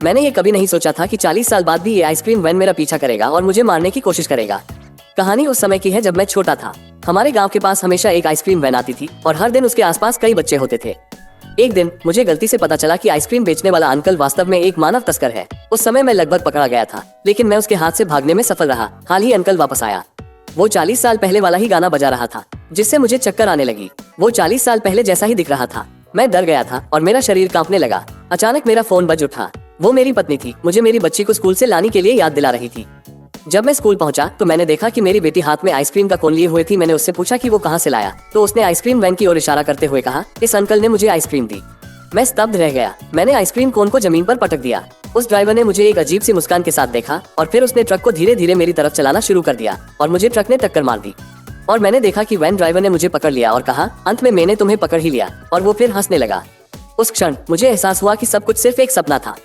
मैंने ये कभी नहीं सोचा था कि 40 साल बाद भी ये आइसक्रीम वैन मेरा पीछा करेगा और मुझे मारने की कोशिश करेगा। कहानी उस समय की है जब मैं छोटा था। हमारे गांव के पास हमेशा एक आइसक्रीम वैन आती थी और हर दिन उसके आसपास कई बच्चे होते थे। एक दिन मुझे गलती से पता चला कि आइसक्रीम बेचने वाला अंकल वास्तव में एक मानव तस्कर है। उस समय मैं लगभग पकड़ा गया था, लेकिन मैं उसके हाथ से भागने में सफल रहा। हाल ही अंकल वापस आया। वो 40 साल पहले वाला ही गाना बजा रहा था, जिससे मुझे चक्कर आने लगी। वो 40 साल पहले जैसा ही दिख रहा था। मैं डर गया था और मेरा शरीर कांपने लगा। अचानक मेरा फोन बज उठा। वो मेरी पत्नी थी, मुझे मेरी बच्ची को स्कूल से लाने के लिए याद दिला रही थी। जब मैं स्कूल पहुंचा तो मैंने देखा कि मेरी बेटी हाथ में आइसक्रीम का कोन लिए हुए थी। मैंने उससे पूछा कि वो कहां से लाया, तो उसने आइसक्रीम वैन की ओर इशारा करते हुए कहा, इस अंकल ने मुझे आइसक्रीम दी। मैं स्तब्ध रह गया। मैंने आइसक्रीम कोन को जमीन पर पटक दिया। उस ड्राइवर ने मुझे एक अजीब सी मुस्कान के साथ देखा और फिर उसने ट्रक को धीरे धीरे मेरी तरफ चलाना शुरू कर दिया और मुझे ट्रक ने टक्कर मार दी। और मैंने देखा कि वैन ड्राइवर ने मुझे पकड़ लिया और कहा, अंत में मैंने तुम्हें पकड़ ही लिया। और वो फिर हंसने लगा। उस क्षण मुझे एहसास हुआ कि सब कुछ सिर्फ एक सपना था।